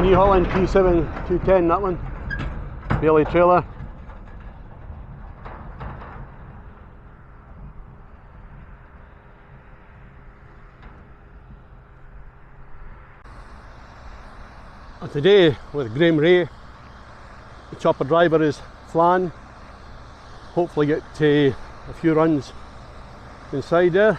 a New Holland T7 210, that one. Bailey trailer. And today with G.Rae, the chopper driver is Flan. Hopefully get a few runs inside there.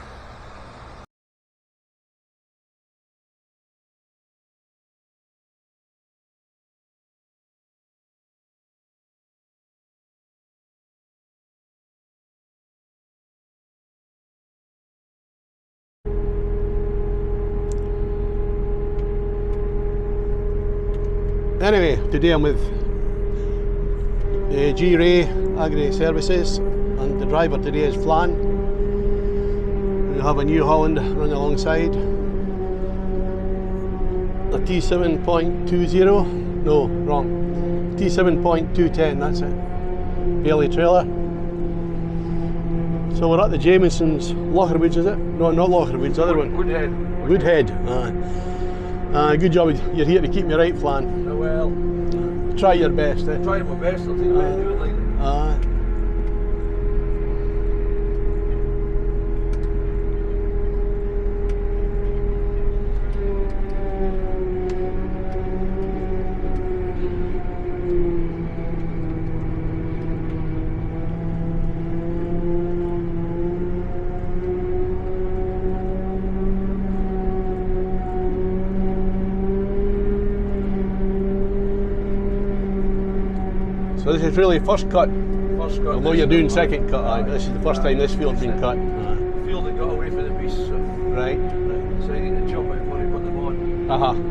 Anyway, today I'm with G.Rae Agri Services, and the driver today is Flan. We have a New Holland running alongside. A T7.20, no, wrong. T7.210, that's it. Bailey trailer. So we're at the Jamieson's Lockerwoods, is it? No, not Lockerwoods, the other one. Woodhead. Woodhead. Good job, you're here to keep me right, Flan. Well, try your best, eh? Trying my best, I'll tell you what I do it lately. So this is really first cut. First cut. Although you're doing second cut, this is the first time this field's been cut. The field that got away for the beasts, so. Right. So I need to chop it before I put them on.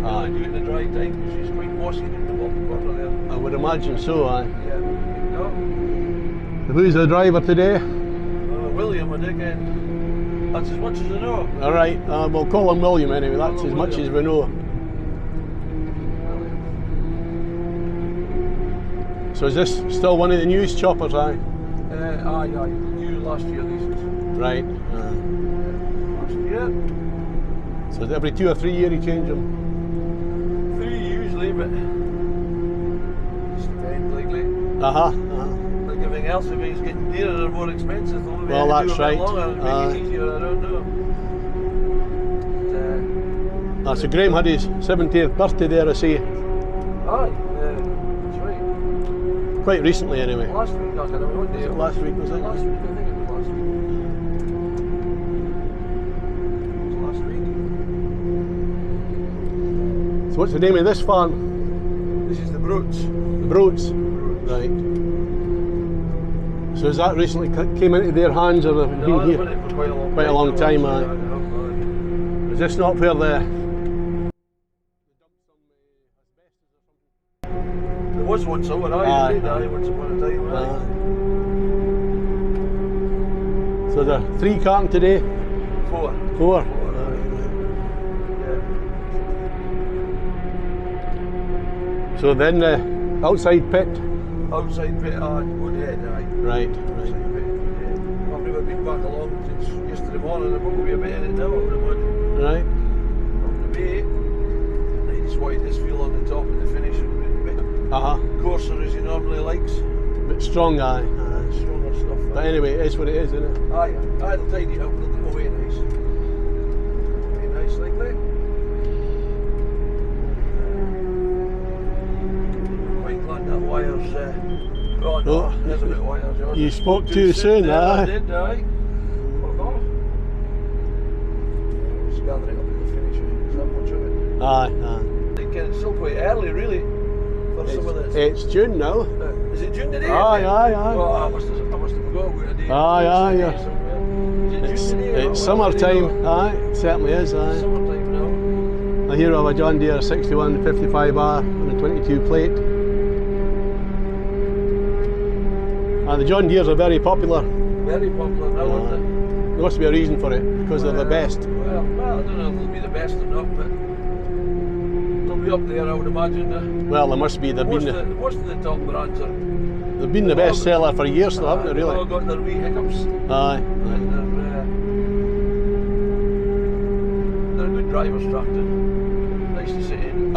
I do it in the dry time, because it's quite mossy in the bottom corner there. I would imagine so, Yeah. No. Who's the driver today? William, I think. That's as much as I know. Alright, we'll call him William anyway, that's as much as we know. So is this still one of the newest choppers, aye? Aye, new last year these was. Right. Last year. So every 2 or 3 years you change them? 3 usually, but it's depends lately. Like everything else, if it's getting dearer or more expensive, they'll well, that's right. Longer and make it easier, I don't know. So Graham had his 70th birthday there, I see. Aye. Quite recently, anyway. Last week, I can't remember what day. Last week, was it? Last week, I think it was last week. It was last week. So what's the name of this farm? This is the Broads. The Broads? Right. So has that recently came into their hands, or have been here? Been for quite a long time, aye. Is this not where the... There was one somewhere, aye, once upon a time, aye. So the 3 carton today? 4. 4? Yeah. So then the outside pit? Outside pit, Woodhead, aye. Right. Outside pit, Woodhead. I've never been back along since yesterday morning, there will be a bit in it now, I would imagine. Right. On the bay, I just wanted this feel on the top and the finish. Coarser as he normally likes. A bit strong, aye. Stronger stuff. But anyway, it is what it is, isn't it? Aye, it'll tidy it up, it'll come away nice. Very nice like that. Quite glad that wire's... oh no, there's a bit of wire, John. You spoke too soon, there, aye. I did, aye. Fuck off. Just gathering up the finish, there's that much of it. Aye. I think it's still quite early, really. Some of this. It's June now. Is it June today? Aye. Oh, I must have forgotten about a day. Aye. Is it June today? It's summertime, aye. It certainly is, aye. Summertime now. I hear of a John Deere 6155R on a 22 plate. The John Deeres are very popular. Very popular now, aren't they? There must be a reason for it, because they're the best. Well, I don't know if they'll be the best or not, but they'll be up there, I would imagine. Well, there must be. Most of the top brands are. They've been the best seller for years, though, haven't they? Really. They've all got their wee hiccups. Aye. And they're a good driver's tractor. Nice to sit in.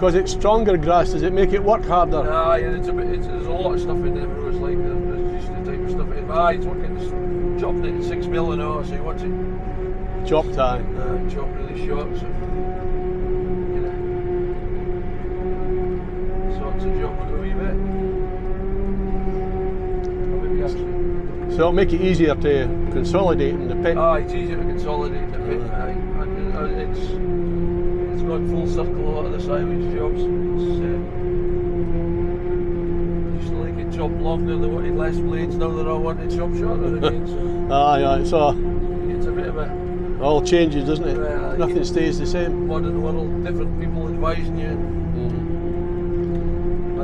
Because it's stronger grass, does it make it work harder? Aye, and there's a lot of stuff in them roads, like there's just the type of stuff in. Aye, it's working, it's chopping it at 6 mil an hour, so he wants it Chopped, aye. chopped really short, so you know, sorts of job with a wee bit. Or maybe actually. So it'll make it easier to consolidate in the pit. Aye, it's easier to consolidate in the pit. Aye, and it's got full circle a lot of the silage jobs. It's, used to like it chopped longer, they wanted less blades, now they're all wanting to chop shorter again. So Aye, so it's a bit of a all changes, doesn't it? Nothing yeah, stays the same. modern world, different people advising you. I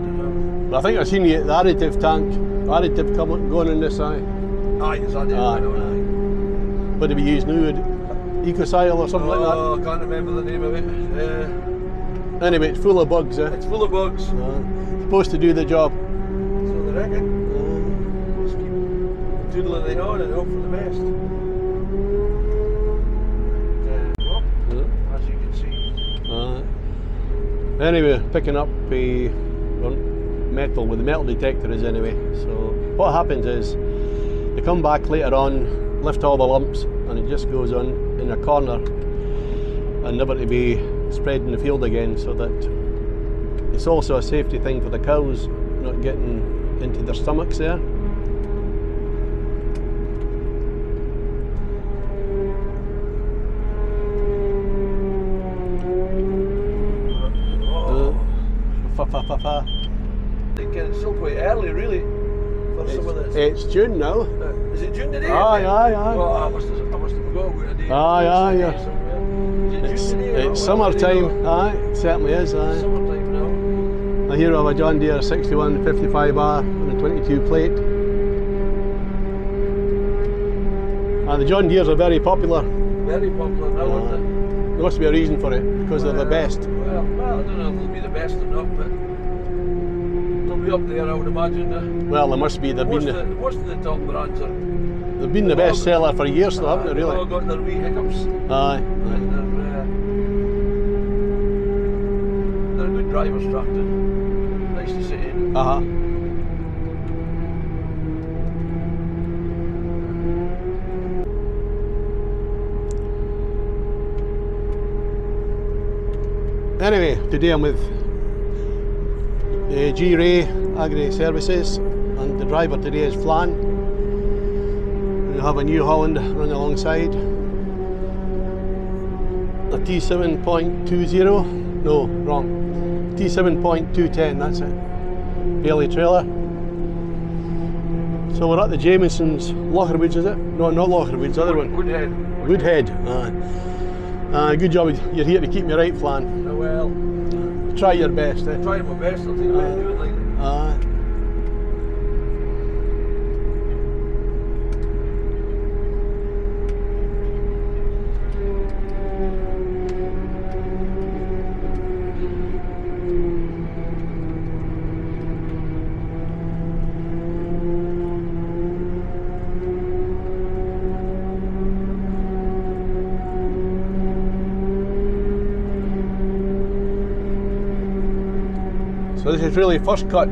don't know. But I think I've seen you at the additive tank, additive going in this eye. Aye, there's that. Aye. What do we use now? Ecocyle or something like that? Oh, I can't remember the name of it. Anyway, it's full of bugs, eh? It's full of bugs. Supposed to do the job. So they reckon. Just keep doodling it on and hope for the best. Well, as you can see. Anyway, picking up metal with the metal detector is anyway. So what happens is they come back later on, lift all the lumps, and it just goes on in a corner and never to be spread in the field again, so that it's also a safety thing for the cows, not getting into their stomachs there. It's still quite early, really, for some of this. It's June now. Is it June today? Aye. Well, I must have forgotten what a day. Aye. Is it June today? It's summertime. Aye, it certainly is. Aye. Summertime now. I hear of a John Deere 6155R and a 22 plate. And the John Deeres are very popular. Very popular now, aren't they? There must be a reason for it, because they're the best. Well, I don't know if they'll be the best or not, but they'll be up there, I would imagine. Well, they must be. Most of the top brands are. They've been the best seller for years, though, haven't they, really? They've all got their wee hiccups. Aye. And they're a good driver's tractor. Nice to sit in. Anyway, today I'm with G.Rae Agri Services, and the driver today is Flan. We have a New Holland running alongside. A T7.20, no, wrong. T7.210, that's it. Bailey trailer. So we're at the Jamieson's Lockerwoods, is it? No, not Lockerwoods, the other one. Woodhead. Good job, you're here to keep me right, Flan. Well, try your best, eh? I'm trying my best, I'll take a bit of doing lately. So this is really first cut.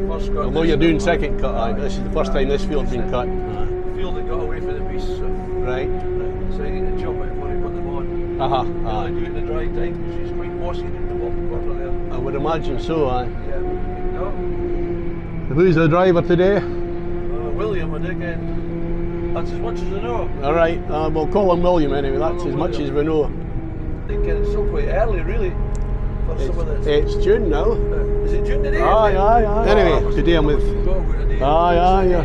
First cut. Although you're doing second cut, aye, this is the first time this field's been cut. The field that got away from the beasts, so Right. decided to chop it before he put them on. Aye. Do it in the dry time, because she's quite mossy in the bottom corner there. I would imagine so, aye. Yeah, no. Who's the driver today? William, and again, that's as much as I know. Alright, we'll call him William anyway, that's as much as we know. I think it's still quite early, really, for some of this. It's June now. Is it June today? Aye. Anyway, today I'm with... Aye.